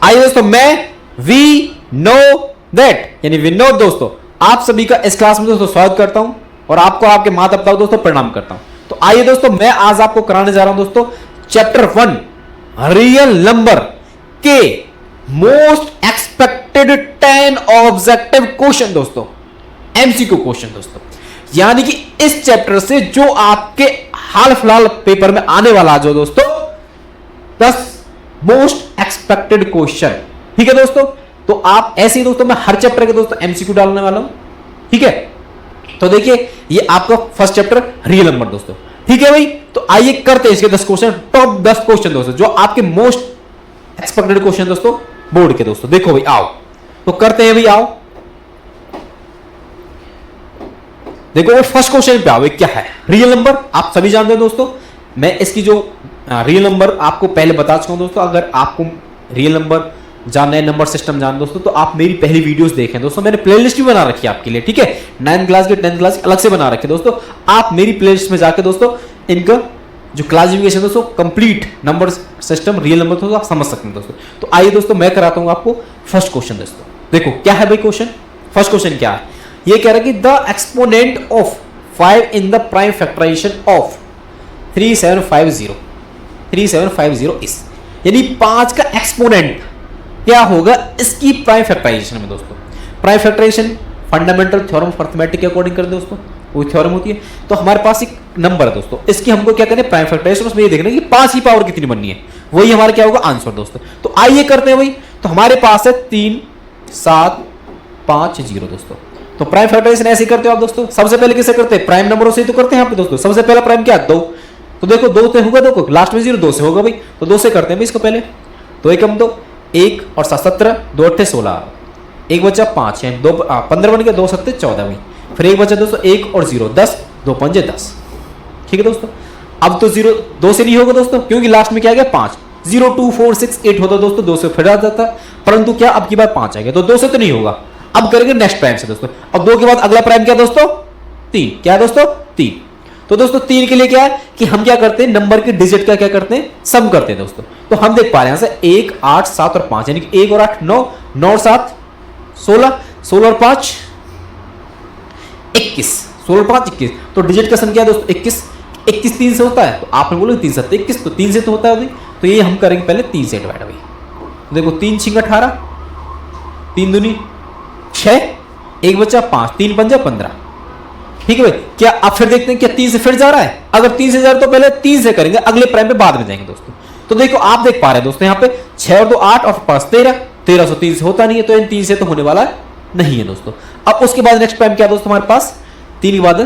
आइए दोस्तों, मैं वी नो दैट यानी विनोद दोस्तों आप सभी का इस क्लास में दोस्तों स्वागत करता हूं और आपको आपके माता पिता दोस्तों प्रणाम करता हूं। तो आइए दोस्तों, मैं आज आपको कराने जा रहा हूं दोस्तों चैप्टर 1 रियल नंबर के मोस्ट एक्सपेक्टेड 10 ऑब्जेक्टिव क्वेश्चन दोस्तों, एमसीक्यू क्वेश्चन दोस्तों। यानी कि इस चैप्टर से जो आपके हाल फिलहाल पेपर में आने वाला जो दोस्तों 10 मोस्ट एक्सपेक्टेड क्वेश्चन, ठीक है दोस्तों। तो आप ऐसे ही दोस्तों मैं हर चैप्टर के दोस्तों एमसीक्यू डालने वाला हूं, ठीक है। तो देखिए ये आपका फर्स्ट चैप्टर रियल नंबर दोस्तों, ठीक है भाई। तो आइए करते हैं इसके 10 क्वेश्चन, टॉप 10 क्वेश्चन दोस्तों जो आपके मोस्ट एक्सपेक्टेड क्वेश्चन दोस्तों बोर्ड के दोस्तों। देखो भाई आओ, तो करते हैं भाई आओ। देखो भाई फर्स्ट क्वेश्चन पे आओ, क्या है रियल नंबर आप सभी जानते हैं दोस्तों। मैं इसकी जो रियल नंबर आपको पहले बता चुका हूं दोस्तों। अगर आपको रियल नंबर जानना है, नंबर सिस्टम जानना दोस्तों, तो आप मेरी पहली वीडियोस देखें दोस्तों। मैंने प्लेलिस्ट भी बना रखी है आपके लिए, ठीक है। 9th क्लास के 10th क्लास अलग से बना रखे दोस्तों। आप मेरी प्लेलिस्ट में जाकर दोस्तों इनका जो क्लासिफिकेशन दोस्तों complete number system real number दोस्तों आप समझ सकते हैं दोस्तों। तो आइए दोस्तों मैं कराता हूं आपको फर्स्ट क्वेश्चन दोस्तों। देखो क्या है भाई क्वेश्चन, फर्स्ट क्वेश्चन क्या है, ये कह रहा है कि the exponent of 5 in the prime factorization of 3750 is, यानी 5 का एक्सपोनेंट क्या होगा इसकी प्राइम फैक्टराइजेशन में दोस्तों। Prime factorization fundamental theorem of arithmetic के अकॉर्डिंग कर दोस्तों, वो थ्योरम होती है। तो हमारे पास एक नंबर है दोस्तों, इसकी हमको क्या करना है प्राइम फैक्टराइजेशन, उसमें ये देखना है कि 5 की पावर कितनी बननी है, वही हमारा क्या होगा आंसर दोस्तों। तो आइए करते हैं भाई। तो हमारे पास है 3 7 5 0 दोस्तों। तो प्राइम फैक्टराइजेशन ऐसे करते हो आप दोस्तों। सबसे पहले किसे करते हैं, प्राइम नंबरों से तो करते हैं यहाँ पे दोस्तों। सबसे पहला प्राइम क्या है 2, तो देखो 2 से होगा, देखो लास्ट में 0 2 से होगा भाई। तो 2 से करते हैं भाई इसको पहले। तो एकम 2 1 और 7 17, 2 8 16, एक बचा 5 है, 2 15 बन गया, 2 7 14 भाई। फिर एक बचा दोस्तों 1 और 0 10, 2 5 10, ठीक है दोस्तों। अब तो 0 2 से नहीं होगा दोस्तों, क्योंकि लास्ट में क्या गया 5, 0 2 4 6 8 होता दोस्तों, 2 से फिर आ जाता। परंतु क्या अब की बार 5 आ गया, तो 2 से तो नहीं होगा। अब करेंगे नेक्स्ट प्राइम से दोस्तों। अब 2 के बाद अगला प्राइम क्या दोस्तों 3, क्या है दोस्तों 3। तो दोस्तों 3 के लिए क्या है कि हम क्या करते हैं नंबर के डिजिट का क्या करते हैं सम करते हैं दोस्तों। तो हम देख पा रहे हैं यहां से 1 8 7 और 5, यानी कि 1 और 8 9, 9 और 7 16, 16 और 5 21, 16 और 5 21। तो डिजिट का सम क्या है दोस्तों 21, 21 3 से होता है। तो आपने बोला 3 7 21, तो 3 से तो होता है भाई। तो ये हम करेंगे पहले 3 से डिवाइड भाई। देखो 3 6 18, 3 दूनी 6, एक बचा 5, 3 5 15, ठीक है भाई। क्या अब फिर देखते हैं क्या 3 से फिर जा रहा है। अगर 3 से जा रहा है तो पहले 3 से करेंगे, अगले प्राइम पे बाद में जाएंगे दोस्तों। तो देखो आप देख पा रहे हैं दोस्तों यहाँ पे 6 और 2 8 और 5 13, 13 से 3 से होता नहीं है, तो इन 3 से तो होने वाला नहीं है दोस्तों। अब उसके बाद नेक्स्ट प्राइम क्या दोस्तों हमारे पास 3 के बाद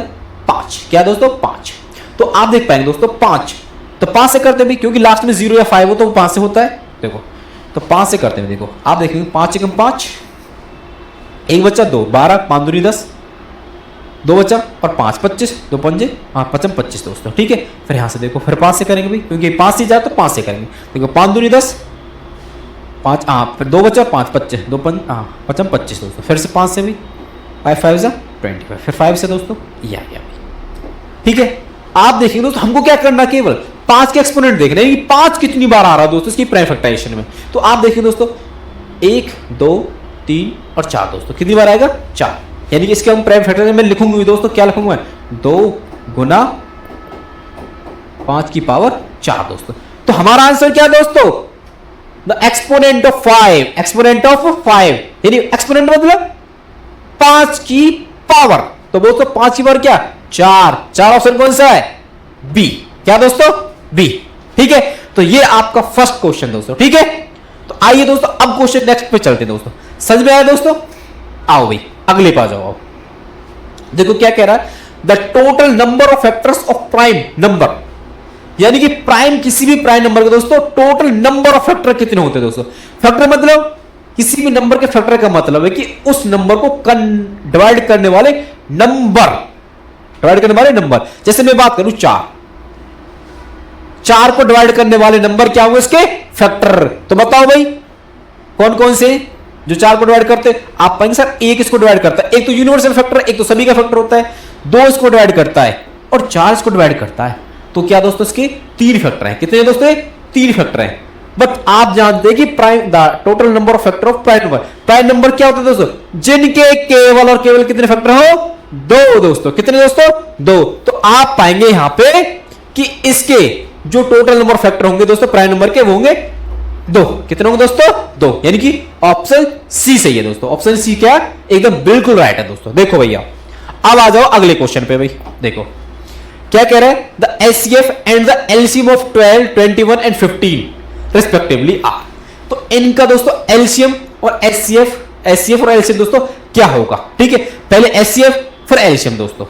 5, क्या दोस्तों 5। तो आप देख पाएंगे दोस्तों 5, तो 5 से करते हैं क्योंकि लास्ट में 0 या 5 हो तो 5 से होता है। देखो तो 5 से करते हैं, देखो आप देखेंगे 5 एकम 5, एक बच्चा 2 12, 5 दूनी 10, 2 बचा और 5 25, 2 पंजे 5 25 दोस्तों, ठीक है। फिर यहां से देखो फिर 5 से करेंगे भाई, क्योंकि 5 से जाए तो 5 से करेंगे। देखो 5 दूनी 10, 5 फिर 2 बचा 5 25, 2 5 25 दोस्तों। फिर से 5 से भी 5 5 जा 25, फिर 5 से दोस्तों या ठीक है। आप देखेंगे दोस्तों हमको क्या करना, केवल 5 के एक्सपोनेंट देखना है कि 5 कितनी बार आ रहा है दोस्तों इसकी प्राइम फैक्टराइजेशन में। तो आप देखिए दोस्तों 1 2 3 और 4 दोस्तों, कितनी बार आएगा 4, यानी कि इसके हम प्राइम फैक्टराइजेशन में लिखूंगा दोस्तों, क्या लिखूंगा 2 गुना 5 की पावर 4 दोस्तों। तो हमारा आंसर क्या दोस्तों the exponent of 5, exponent of 5 यानी एक्सपोनेंट मतलब 5 की पावर। तो दोस्तों 5 की पावर क्या 4, 4 ऑप्शन कौन सा है बी, क्या दोस्तों बी, ठीक है। तो ये आपका फर्स्ट क्वेश्चन दोस्तों, ठीक है। तो आइए दोस्तों अब क्वेश्चन नेक्स्ट पे चलते हैं दोस्तों। समझ में आया दोस्तों, आओ भाई अगले पे आ जाओ। देखो क्या कह रहा है the total number of factors of prime number, यानी कि प्राइम किसी भी प्राइम नंबर के दोस्तों टोटल नंबर ऑफ फैक्टर कितने होते हैं दोस्तों। फैक्टर मतलब किसी भी नंबर के फैक्टर का मतलब है कि उस नंबर को डिवाइड करने वाले नंबर, डिवाइड करने वाले नंबर। जैसे मैं बात करूं 4 को डिवाइड करने वाले नंबर क्या होंगे इसके फैक्टर। तो बताओ भाई कौन कौन से जो 4 को डिवाइड करते हैं। आप पाएंगे सर एक इसको डिवाइड करता है, एक तो यूनिवर्सल फैक्टर, एक तो सभी का फैक्टर होता है, 2 इसको डिवाइड करता है और 4 इसको डिवाइड करता है। तो क्या दोस्तों इसके 3 फैक्टर हैं। कितने दोस्तों 3 फैक्टर हैं। बट आप जानते हैं कि prime the total number of factor of prime number, prime number क्या होता है दोस्तों, जिनके केवल और केवल कितने फैक्टर हो, दो दोस्तों, कितने दोस्तों, दो। तो आप पाएंगे यहां पे कि इसके जो टोटल नंबर ऑफ फैक्टर होंगे दोस्तों प्राइम नंबर के, वो होंगे दो। कितने होंगे दोस्तों, दो, यानी कि ऑप्शन सी सही है दोस्तों। ऑप्शन सी क्या, एकदम बिल्कुल राइट है दोस्तों। देखो भैया अब आ जाओ अगले क्वेश्चन पे। भाई देखो क्या कह रहा है, the HCF and the LCM of 12, 21 and 15 respectively are. तो इनका दोस्तों एलसीएम और एचसीएफ, एचसीएफ और एलसीएम दोस्तों क्या होगा, ठीक है। पहले एचसीएफ फिर एलसीएम दोस्तों।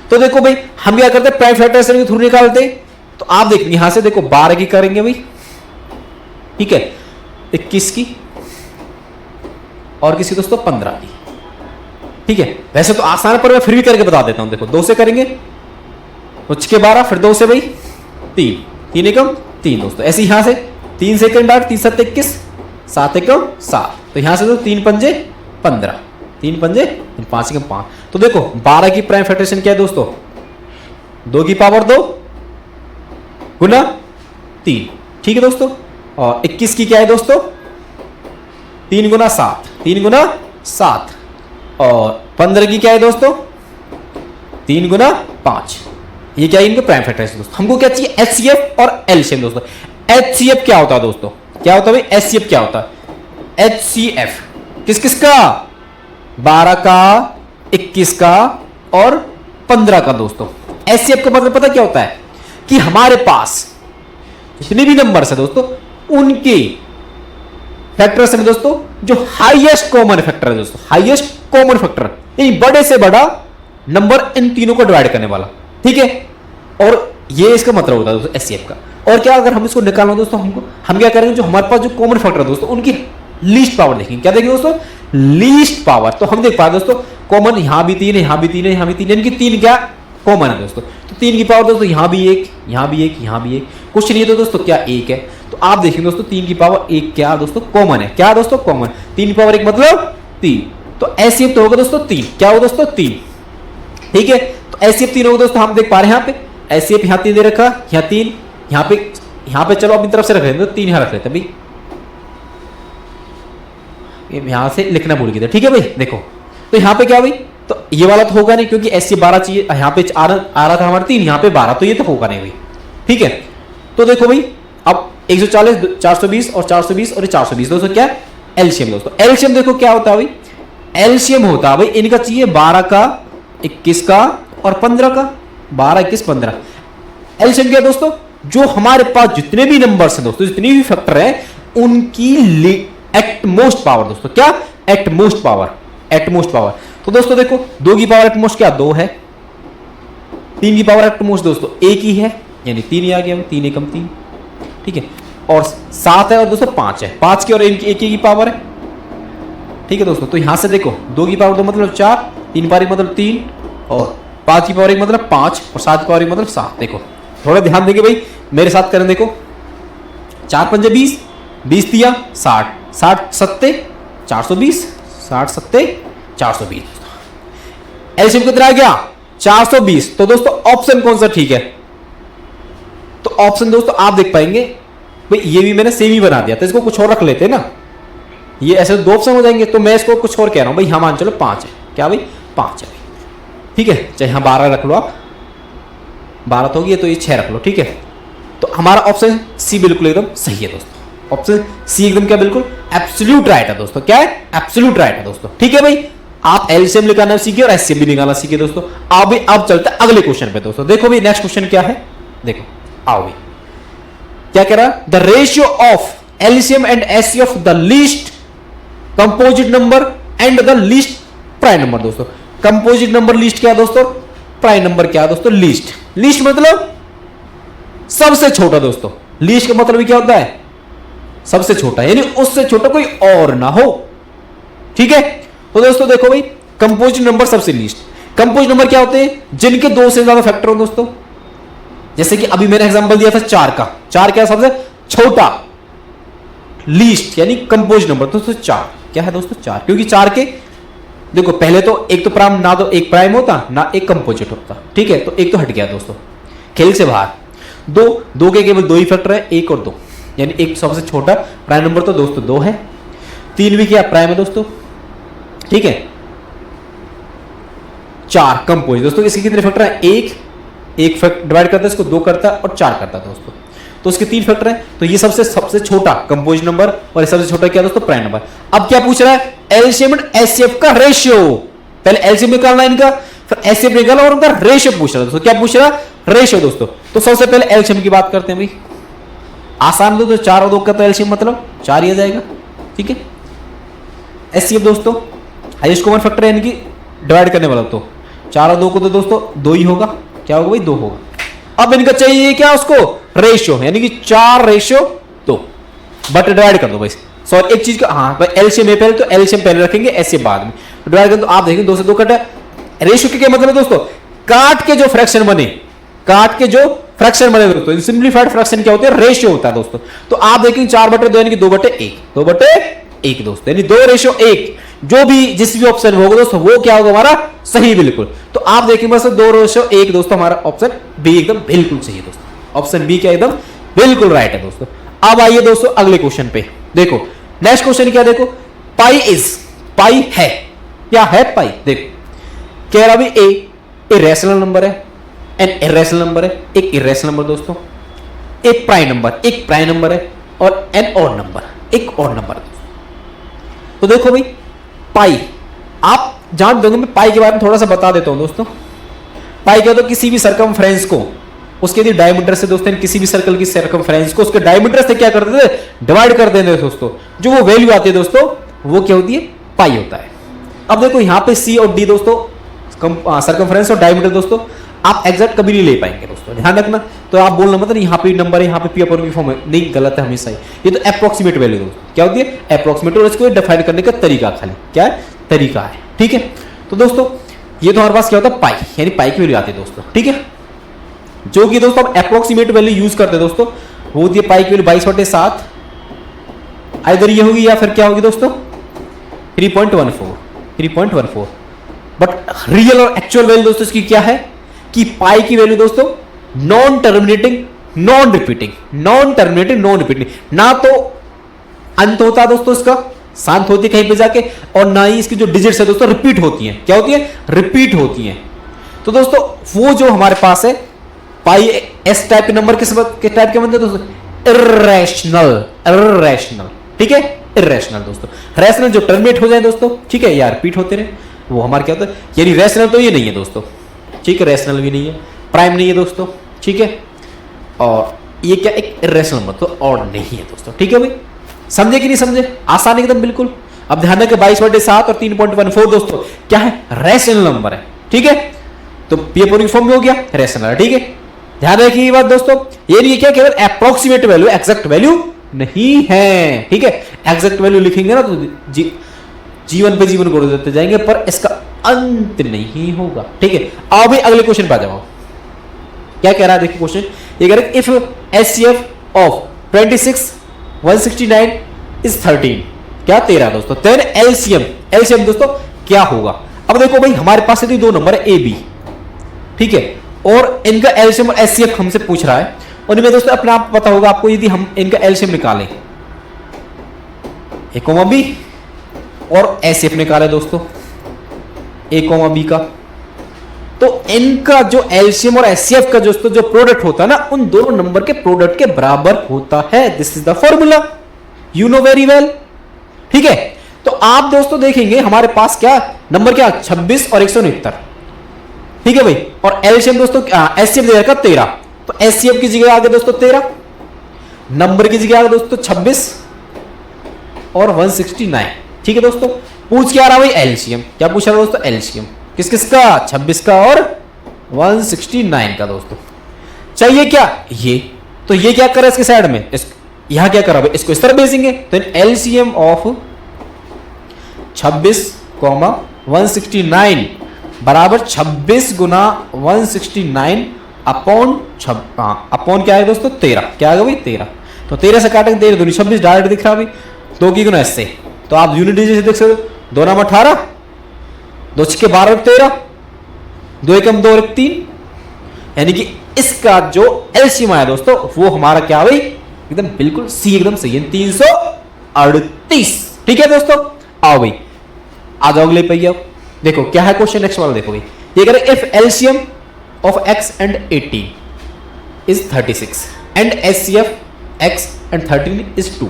तो देखो भाई हम क्या करते हैं, प्राइम फैक्टर के थ्रू निकालते हैं। तो आप देखिए यहां से देखो 12 की करेंगे भाई, ठीक है, 21 की और किसी दोस्तों 15 की, ठीक है। वैसे तो आसान है पर मैं फिर भी करके बता देता हूं। देखो 2 से करेंगे, 5 के 12, फिर 2 से भाई 3, 3 एकम 3 दोस्तों। ऐसे यहां से 3 से 8, 3 7 21, 7 एकम 7। तो यहां से तो 3 पंजे 15, 3 पंजे 5 एकम 5। तो देखो 12 की प्राइम फैक्टराइजेशन क्या है दोस्तों, 2 की पावर 2 गुना 3, ठीक है दोस्तों। और 21 की क्या है दोस्तों, 3 गुना 7, 3 गुना 7। और 15 की क्या है दोस्तों, 3 गुना 5। ये क्या है इनके प्राइम फैक्टराइजेशन दोस्तों। हमको क्या चाहिए, एचसीएफ और एलसीएम दोस्तों। एचसीएफ क्या होता है दोस्तों, क्या होता है भाई, एचसीएफ क्या होता है, एचसीएफ किस किस का, 12 का, 21 का और 15 का दोस्तों। एचसीएफ का मतलब पता क्या होता है कि हमारे पास जितने भी नंबर्स है दोस्तों उनके फैक्टर्स में दोस्तों जो हाईएस्ट कॉमन फैक्टर है दोस्तों, हाईएस्ट कॉमन फैक्टर यानी बड़े से बड़ा नंबर इन तीनों को डिवाइड करने वाला, ठीक है। और ये इसका मतलब होता है दोस्तों एचसीएफ का। और क्या अगर हम इसको निकालना दोस्तों, हम क्या करेंगे, जो हमारे पास जो कॉमन फैक्टर है दोस्तों उनकी लीस्ट पावर देखेंगे। क्या देखेंगे दोस्तों, लीस्ट पावर। तो हम देख पाए दोस्तों कॉमन यहां भी 3 है, यहां भी 3 है, यहां भी 3 है, इनकी 3 क्या कॉमन है दोस्तों। तो 3 की पावर दोस्तों यहां भी 1, यहां भी 1, यहां भी 1। क्वेश्चन ये तो दोस्तों क्या 1 है। तो आप देखेंगे दोस्तों 3 की पावर 1 क्या दोस्तों कॉमन है, क्या दोस्तों कॉमन, 3 की पावर 1 मतलब 3। तो एचसीएफ तो होगा दोस्तों 3, क्या होगा दोस्तों 3, ठीक है। तो एचसीएफ 3 होगा दोस्तों, हम देख पा रहे हैं यहाँ पे एचसीएफ यहां 3 दे रखा, यहाँ 3, यहाँ पे चलो अपनी तरफ से रख लेते हैं, 3 यहां रख लेते हैं भाई, यहां से लिखना भूल गए थे, ठीक है भाई। देखो तो यहां पे क्या भाई, तो ये वाला तो होगा नहीं क्योंकि एचसीएफ 12 चाहिए, यहाँ पे आ रहा था हमारा 3, यहाँ पे 12, तो ये तो होगा नहीं भाई, ठीक है। तो देखो भाई अब 140, 420 और 420 और 420 दोस्तों क्या एलसीएम दोस्तों। एलसीएम देखो क्या होता है भाई, एलसीएम होता है भाई इनका चाहिए 12 का, 21 का और 15 का, 12, 21, 15। एलसीएम क्या दोस्तों, जो हमारे पास जितने भी नंबर्स हैं दोस्तों, जितने भी फैक्टर है उनकी एटमोस्ट पावर दोस्तों, क्या एटमोस्ट पावर, एटमोस्ट पावर। तो दोस्तों देखो 2 की पावर एटमोस्ट क्या 2 है, 3 की पावर एटमोस्ट दोस्तों 1 ही है, यानी 3 ही आ गया, 3 एकम 3, ठीक है। और 7 है और दोस्तों 5 है, 5 की और इनकी 1 की पावर है, ठीक है दोस्तों। तो यहां से देखो 2 की पावर 2 मतलब 4, 3 की पावर 1 मतलब 3 और 5 की पावर 1 मतलब 5 और 7 की पावर 1 मतलब 7। देखो थोड़ा ध्यान देंगे भाई, मेरे साथ करें। देखो 4 पंजे 20, 20 दिया 60, 60 सत्ते 420, 60 सत्ते 420। एलसीएम कितना आ गया 420। तो दोस्तों ऑप्शन कौन सा ठीक है, तो ऑप्शन दोस्तों आप देख पाएंगे भाई, ये भी मैंने सेम ही बना दिया था, इसको कुछ और रख लेते हैं ना, ये ऐसे 2 ऑप्शन हो जाएंगे। तो मैं इसको कुछ और कह रहा हूं भाई, हाँ मान चलो 5 है, क्या भाई 5 है, ठीक है। चाहे यहां 12 रख लो आप, 12 तो होगी, तो ये 6 रख लो, ठीक है। तो हमारा ऑप्शन सी बिल्कुल एकदम सही है दोस्तों, ऑप्शन सी एकदम क्या बिल्कुल एब्सोल्यूट राइट है दोस्तों, क्या है एब्सोल्यूट राइट है दोस्तों, ठीक है भाई। आप एलसीएम निकालना सीखे और एचसीएफ भी निकालना सीखे दोस्तों। आप भी अब चलते हैं अगले क्वेश्चन पे दोस्तों। देखो भाई नेक्स्ट क्वेश्चन क्या है, देखो आओ भाई क्या कह रहा है, the ratio of LCM and HCF of the least composite number and the least prime number दोस्तों। कंपोजिट नंबर लीस्ट क्या है दोस्तों, प्राइम नंबर क्या है दोस्तों, लीस्ट। लीस्ट मतलब सबसे छोटा दोस्तों, लीस्ट का मतलब क्या होता है सबसे छोटा, यानी उससे छोटा कोई और ना हो, ठीक है। तो दोस्तों देखो भाई कंपोजिट नंबर सबसे लीस्ट, कंपोजिट नंबर क्या होते हैं, जिनके 2 से ज्यादा फैक्टर हो दोस्तों। जैसे कि अभी मैंने एग्जांपल दिया था 4 का, 4 क्या सबसे छोटा लीस्ट यानी कंपोजिट नंबर दोस्तों 4 क्या है दोस्तों 4, क्योंकि 4 के देखो पहले तो एक तो प्राइम ना, तो एक प्राइम होता ना एक कंपोजिट होता, ठीक है। तो एक तो हट गया दोस्तों खेल से बाहर, 2 के केवल 2 ही फैक्टर है, 1 और 2, यानी एक सबसे छोटा प्राइम नंबर तो दोस्तों 2 है, 3 भी क्या प्राइम है दोस्तों, ठीक है। 4 कंपोज दोस्तों, इसके कितने फैक्टर है, एक डिवाइड करता है इसको 2 करता है और 4 करता है दोस्तों, तो उसके 3 फैक्टर है। तो ये सबसे छोटा कंपोज नंबर और ये सबसे छोटा क्या दोस्तों, प्राइम नंबर। अब क्या पूछ रहा है, एलसीएम एंड एचसीएफ का रेशियो। पहले एलसीएम निकालना इनका, फिर एचसीएफ निकालना और उनका रेशियो पूछ रहा है दोस्तों। क्या पूछ रहा है, रेशियो दोस्तों। तो सबसे पहले एलसीएम की बात करते हैं भाई, आसान दोस्तों, 4 और 2 का तो एलसीएम मतलब 4 ही आ जाएगा, ठीक है। एचसीएफ दोस्तों हाईएस्ट कॉमन फैक्टर है, यानी कि डिवाइड करने वाला, तो 4 और 2 को तो दोस्तों 2 ही होगा, क्या होगा भाई 2 होगा। अब इनका चाहिए क्या उसको, रेशियो, यानी कि 4:2, बट डिवाइड कर दो भाई। सॉरी एक चीज का, हाँ भाई एलसीएम पहले, तो एलसीएम पहले रखेंगे, एचसीएफ बाद में, डिवाइड कर दो। आप देखेंगे 2 से 2 कटा, रेशियो के क्या मतलब है दोस्तों, काट के जो फ्रैक्शन बने, काट के जो फ्रैक्शन बने दोस्तों, सिंप्लीफाइड फ्रैक्शन क्या होते हैं, रेशियो होता है दोस्तों। तो आप देखेंगे 4/2 यानी कि 2/1, 2/1 दोस्तों, यानी 2:1। जो भी जिस भी ऑप्शन होगा दोस्तों वो क्या होगा हमारा, सही बिल्कुल। तो आप देखेंगे बस 2:1 दोस्तों, हमारा ऑप्शन बी एकदम बिल्कुल सही है दोस्तों, ऑप्शन बी क्या एकदम बिल्कुल राइट है दोस्तों। अब आइए दोस्तों अगले क्वेश्चन पे, देखो नेक्स्ट क्वेश्चन क्या, देखो पाई है, क्या है पाई, देखो कह रहा भी ए रैशनल नंबर है, एन इरेशनल नंबर है, एक इरेशनल नंबर दोस्तों, एक प्राइम नंबर है और एन ऑड नंबर, एक ऑड नंबर। तो देखो भाई पाई आप जान दोगे, मैं पाई के बारे में थोड़ा सा बता देता हूं दोस्तों। पाई क्या होता है, किसी भी सरकमफ्रेंस को उसके यदि डायमीटर से दोस्तों, किसी भी सर्कल की सरकमफ्रेंस को उसके डायमीटर से क्या कर देते, डिवाइड कर देते दोस्तों, जो वो वैल्यू आती है दोस्तों वो क्या होती है, पाई होता है। अब देखो यहां पे सी और डी दोस्तों, सरकमफ्रेंस और डायमीटर दोस्तों आप एग्जैक्ट कभी नहीं ले पाएंगे दोस्तों, ध्यान रखना। तो आप बोलना मतलब यहाँ पे नंबर है, यहाँ पे पी अपॉन वी फॉर्म है, नहीं, गलत है हमेशा ही। ये तो अप्रोक्सीमेट वैल्यू दोस्तों क्या होती है, अप्रोक्सीमेट, और इसको डिफाइन करने का तरीका खाली क्या है, तरीका है, ठीक है। तो दोस्तों ये तो हमारे पास क्या होता है, पाई, यानी पाई की वैल्यू आती है दोस्तों, ठीक है। जो कि दोस्तों हम अप्रोक्सीमेट वैल्यू यूज करते हैं दोस्तों, वो होती है पाई की वैल्यू 22/7, आइदर ये होगी या फिर क्या होगी दोस्तों 3.14। बट रियल और एक्चुअल वैल्यू दोस्तों इसकी क्या है, कि पाई की वैल्यू दोस्तों नॉन टर्मिनेटिंग नॉन रिपीटिंग, ना तो अंत होता है दोस्तों इसका, शांत होती है कहीं पे जाके, और ना ही इसकी जो डिजिट्स है दोस्तों रिपीट होती हैं, क्या होती है, रिपीट होती हैं। तो दोस्तों वो जो हमारे पास है पाई एस टाइप के नंबर किस टाइप के बनते हैं दोस्तों, इर्रेशनल, ठीक है, इर्रेशनल दोस्तों। रैशनल जो टर्मिनेट हो जाए दोस्तों, ठीक है, या रिपीट होते रहे, वो हमारे क्या होता है, यानी रैशनल तो ये नहीं है दोस्तों, ठीक है, रैशनल भी नहीं है, प्राइम नहीं है दोस्तों, ठीक है, और ये क्या एक इर्रेशनल नंबर तो और नहीं है दोस्तों, ठीक है भाई, समझे कि नहीं समझे, आसान एकदम बिल्कुल। अब ध्यान रखें 22/7 और 3.14 दोस्तों क्या है, रैशनल नंबर है, ठीक है। तो पी अपॉन फॉर्म में हो गया रैशनल, ठीक है। ध्यान रखिए ये बात दोस्तों, ये नहीं क्या केवल अप्रोक्सीमेट वैल्यू, एग्जैक्ट वैल्यू नहीं है, ठीक है। एग्जैक्ट वैल्यू लिखेंगे ना तो जीवन पे जीवन को देते जाएंगे, पर इसका अंत नहीं होगा, ठीक है। अब अगले क्वेश्चन पे आ जाओ, क्या कह रहा है देखिए क्वेश्चन, ये कह रहा है इफ एचसीएफ ऑफ 26 169 इज 13, क्या 13 दोस्तों, देन एलसीएम दोस्तों क्या होगा। अब देखो भाई हमारे पास यदि 2 नंबर है ए बी, ठीक है, और इनका एलसीएम और एचसीएफ हमसे पूछ रहा है, और इनमें दोस्तों अपने आप पता होगा आपको, यदि हम इनका एलसीएम निकालें ए कॉमा बी और एचसीएफ निकाले दोस्तों ए कॉमा बी का, तो इनका जो एलसीएम और एचसीएफ का दोस्तों जो प्रोडक्ट होता है ना, उन दोनों नंबर के प्रोडक्ट के बराबर होता है। This is the formula, you know very well, ठीक है। तो आप दोस्तों देखेंगे हमारे पास क्या नंबर, क्या 26 और 169, ठीक है भाई, और एलसीएम दोस्तों एचसीएफ दे रखा 13, तो एचसीएफ की जगह आगे दोस्तों 13, नंबर की जगह आगे दोस्तों 26 और 169, ठीक है दोस्तों। पूछ क्या रहा भाई, एलसीएम, क्या पूछ रहा दोस्तों, एलसीएम किस किस का, 26 का और 169 का दोस्तों। चाहिए क्या ये, तो ये क्या कर रहा है इसके साइड में, यहां क्या कर रहा है, इसको इस तरह भेजेंगे, तो एलसीएम ऑफ 26, 169 बराबर 26 गुना 169 अपॉन क्या है दोस्तों 13, क्या आएगा भाई 13, तो 13 से काटेंगे 13 दूनी 26, डायरेक्ट दिख रहा भाई, 2 की गुना इससे, तो आप यूनिट डिजिट से देख सकते हो, 2 नाम 18, 2 6 12 13, 2 एकम 2 और 3, यानी कि इसका जो एलसीएम आया दोस्तों वो हमारा क्या भाई एकदम बिल्कुल सी एकदम सही है, 338। ठीक है दोस्तों, आओ भाई आ जाओ अगले पे। अब देखो क्या है क्वेश्चन नेक्स्ट वाला, देखो भाई ये कह रहे if LCM of x and 18 is 36 and HCF x and 13 is 2।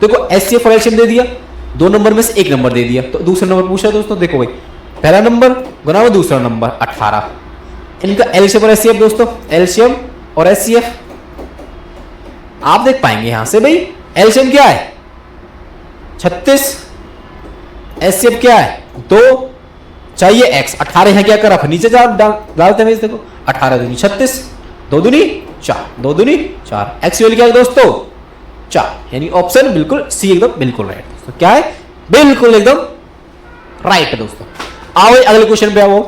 देखो एचसीएफ और एलसीएम दे दिया, दो नंबर में से एक नंबर दे दिया, तो दूसरा नंबर पूछा दोस्तों। देखो भाई पहला नंबर गुना में दूसरा नंबर 18, इनका एलसीएम और एचसीएफ दोस्तों, एलसीएम और एचसीएफ आप देख पाएंगे यहां से। भाई एलसीएम क्या है 36, एचसीएफ क्या है 2, चाहिए x, 18 यहां क्या करा नीचे डालते हैं। देखो 18 दूनी 36, 2 दूनी 4, 2 दूनी 4, x वैल्यू क्या है दोस्तों 4, यानी ऑप्शन बिल्कुल सी एकदम बिल्कुल राइट दोस्तों। क्या है बिल्कुल एकदम राइट है दोस्तों। आओ अगले क्वेश्चन पे आओ,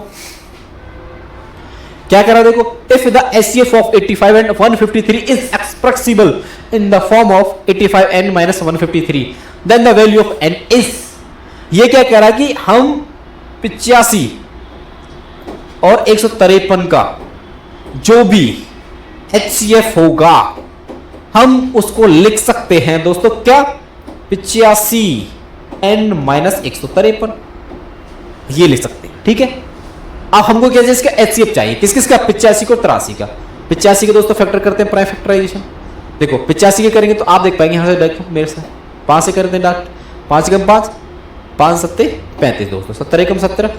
क्या करा देखो if the HCF of 85 and 153 is expressible in the form of 85n minus 153 then the value of n is. ये क्या कह रहा कि हम 85 और 153 का जो भी एचसीएफ होगा हम उसको लिख सकते हैं दोस्तों क्या 85n माइनस 153 ये लिख सकते हैं। ठीक है, अब हमको क्या चाहिए इसका एचसीएफ चाहिए, किस किस का 85 को 83 का। 85 के दोस्तों फैक्टर करते हैं प्राइम फैक्टराइजेशन। देखो 85 के करेंगे तो आप देख पाएंगे यहां से डायरेक्ट मेरे से 5 से करते हैं डायरेक्ट, 5 कम 5, 5 सत्ते 35 दोस्तों, 70 कम 17।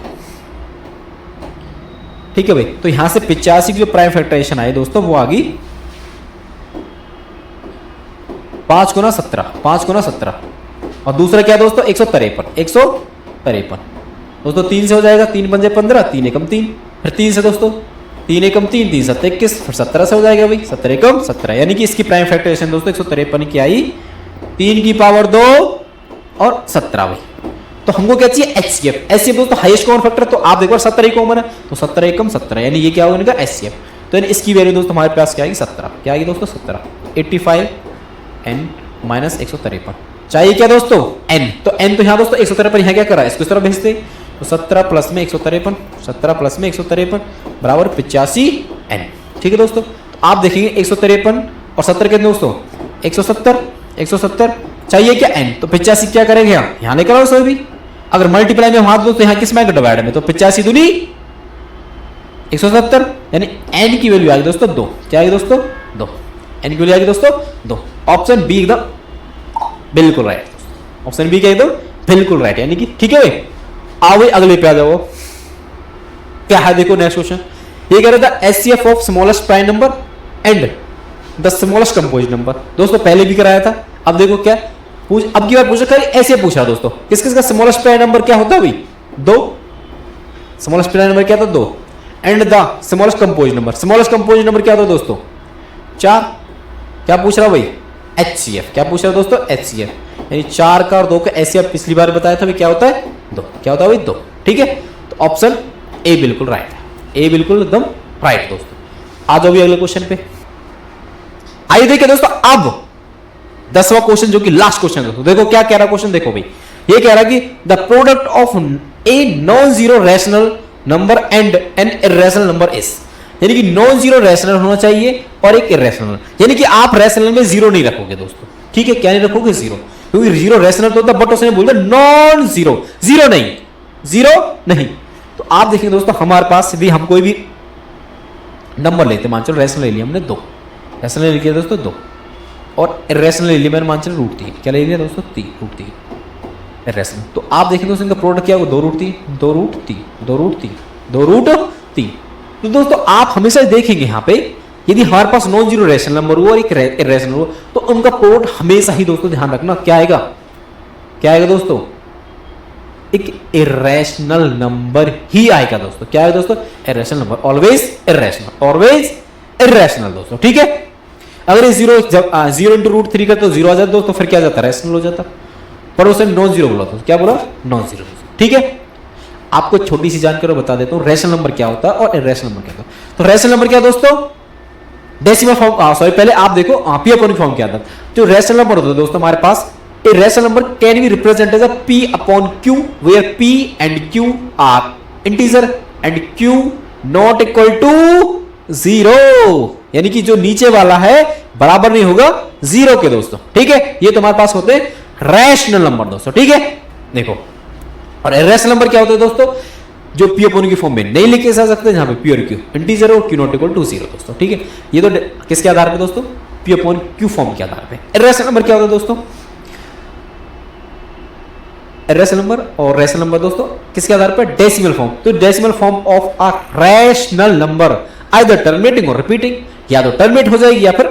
ठीक है भाई, तो यहां से 85 की जो प्राइम फैक्टराइजेशन आई दोस्तों वो आ गई 5 गुना 17, 5 गुना 17, और दूसरा क्या दोस्तों 153 दोस्तों 3 से हो जाएगा, 3 बन जाए 15, 3 एकम 3, फिर 3 से दोस्तों 3 एकम 3, 3 7 21, फिर 17 से हो जाएगा भाई 17 एकम 17, यानी कि इसकी प्राइम फैक्टराइजेशन दोस्तों 153 की आई 3 की पावर 2 और 17 भाई। तो हमको क्या चाहिए एचसीएफ। एचसीएफ दोस्तों हाईएस्ट कॉमन फैक्टर, तो आप देखो 17 ही कॉमन है तो 17 एकम 17, यानी ये क्या होगा इनका एचसीएफ। तो यानी इसकी वैल्यू दोस्तों हमारे पास क्या आएगी 17, क्या आएगी दोस्तों 17, 85n माइनस 153 चाहिए क्या दोस्तों n, तो n तो यहाँ दोस्तों 153 यहाँ क्या करा इसको इस तरफ भेजते, तो 17 प्लस में 153, 17 प्लस में 153 बराबर 85n। ठीक है दोस्तों, तो आप देखेंगे 153 और 70 कितने दोस्तों 170 चाहिए क्या n, तो 85 क्या करेंगे यहाँ लेकर आओ सभी, अगर मल्टीप्लाई में हाथ दो तो यहाँ किस में डिवाइड में, तो 85 दूनी 170, यानी n की वैल्यू आएगी दोस्तों 2, क्या आएगी दोस्तों 2, n की वैल्यू आएगी दोस्तों 2। ऑप्शन बी एकदम बिल्कुल राइट, ऑप्शन बी क्या एकदम बिल्कुल राइट, यानी कि ठीक है भाई। आओ अगले पे आ जाओ, क्या है देखो नेक्स्ट क्वेश्चन, ये कह रहा था HCF of smallest prime number and the smallest composite number. दोस्तों पहले भी कराया था, अब देखो क्या अब की बार पूछा कर ऐसे पूछा दोस्तों किस किस का स्मॉलेस्ट प्राइम नंबर क्या होता है भाई 2, स्मॉलेस्ट प्राइम नंबर क्या था 2 and the smallest composite number क्या होता है दोस्तों 4। क्या पूछ रहा भाई एचसीएफ, क्या पूछ रहा दोस्तों एचसीएफ, यानी 4 का और 2 का एचसीएफ पिछली बार बताया था भाई क्या होता है 2, क्या होता है भाई 2। ठीक है, तो ऑप्शन ए बिल्कुल राइट है, ए बिल्कुल एकदम राइट दोस्तों। आ जाओ भी अगले क्वेश्चन पे, आइए देखिए दोस्तों अब 10वां क्वेश्चन जो कि लास्ट क्वेश्चन दोस्तों। देखो क्या कह रहा क्वेश्चन, देखो भाई ये कह रहा कि the product of a non zero rational number and N irrational number is, यानी कि नॉन जीरो रैशनल होना चाहिए और एक इर्रेशनल, यानी कि आप रैशनल में जीरो नहीं रखोगे दोस्तों। ठीक है, क्या नहीं रखोगे जीरो, क्योंकि जीरो रैशनल तो होता बट उसने बोलता नॉन जीरो, जीरो नहीं। तो आप देखेंगे दोस्तों हमारे पास यदि हम कोई भी नंबर लेते, मान चलो रैशनल ले लिया हमने 2, रैशनल ले लिया दोस्तों 2, और इर्रेशनल ले लिया मैंने मान चलो √3, क्या ले लिया दोस्तों 3 √3 इर्रेशनल। तो आप देखेंगे दोस्तों इनका प्रोडक्ट क्या होगा 2√3। तो दोस्तों आप हमेशा देखेंगे यहाँ पे यदि हमारे पास नॉन जीरो रैशनल नंबर हो और एक इर्रेशनल हो तो उनका प्रोडक्ट हमेशा ही दोस्तों ध्यान रखना क्या आएगा दोस्तों एक इर्रेशनल नंबर ही आएगा दोस्तों। क्या है दोस्तों इर्रेशनल नंबर, ऑलवेज इर्रेशनल दोस्तों। ठीक है, अगर ये 0 इंटू √3 का तो 0 आ जाता दोस्तों, फिर क्या जाता रैशनल हो जाता, पर उसने नॉन जीरो बोला था, क्या बोला नॉन जीरो। ठीक है, आपको छोटी सी जानकारी बता देता हूं रैशनल नंबर क्या होता है और इर्रेशनल नंबर क्या होता है। तो रैशनल नंबर क्या दोस्तों डेसिमल फॉर्म, सॉरी पहले आप देखो पी अपॉन फॉर्म क्या था। जो रैशनल नंबर होता है दोस्तों हमारे पास a rational number can be represented as a p upon q where p and q are integer and q not equal to 0। यानी कि जो नीचे वाला है बराबर नहीं होगा 0 के दोस्तों, ठीक है। ये तुम्हारे पास होते हैं रैशनल नंबर दोस्तों, ठीक है। देखो, और इरेशनल नंबर क्या होते हैं दोस्तों, जो पी अपॉन की फॉर्म में नहीं लिखे जा सकते, जहां पे पी और क्यू इंटीजर और क्यू नॉट इक्वल टू 0 दोस्तों, ठीक है। ये तो किसके आधार पे दोस्तों, पी अपॉन क्यू फॉर्म के आधार पे। इरेशनल नंबर क्या होता है दोस्तों, इरेशनल नंबर और रैशनल नंबर दोस्तों किसके आधार पर, डेसिमल फॉर्म। तो decimal form of a rational number either terminating और रिपीटिंग, या तो टर्मिनेट हो जाएगी या फिर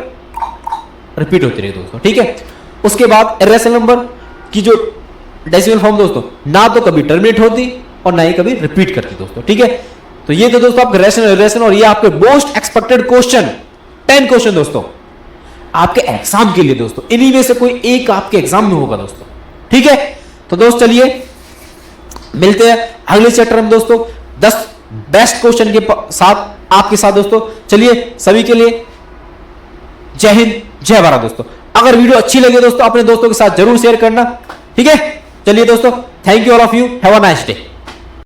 रिपीट होती रहेगी दोस्तों, ठीक है। उसके बाद इरेशनल नंबर की जो डेसिमल फॉर्म दोस्तों ना तो कभी टर्मिनेट होती और ना ही कभी रिपीट करती दोस्तों, ठीक है। तो ये तो दोस्तों आपके रैशनल इरेशनल, और ये आपके मोस्ट एक्सपेक्टेड क्वेश्चन 10 क्वेश्चन दोस्तों आपके एग्जाम के लिए दोस्तों, इन्हीं में से कोई एक आपके एग्जाम में होगा दोस्तों, ठीक है। तो दोस्त चलिए मिलते हैं अगले चैप्टर में दोस्तों 10 बेस्ट क्वेश्चन के साथ आपके साथ दोस्तों। चलिए सभी के लिए जय हिंद जय भारत दोस्तों। अगर वीडियो अच्छी लगे दोस्तों अपने दोस्तों के साथ जरूर शेयर करना, ठीक है। चलिए दोस्तों, thank you all of you, have a nice day.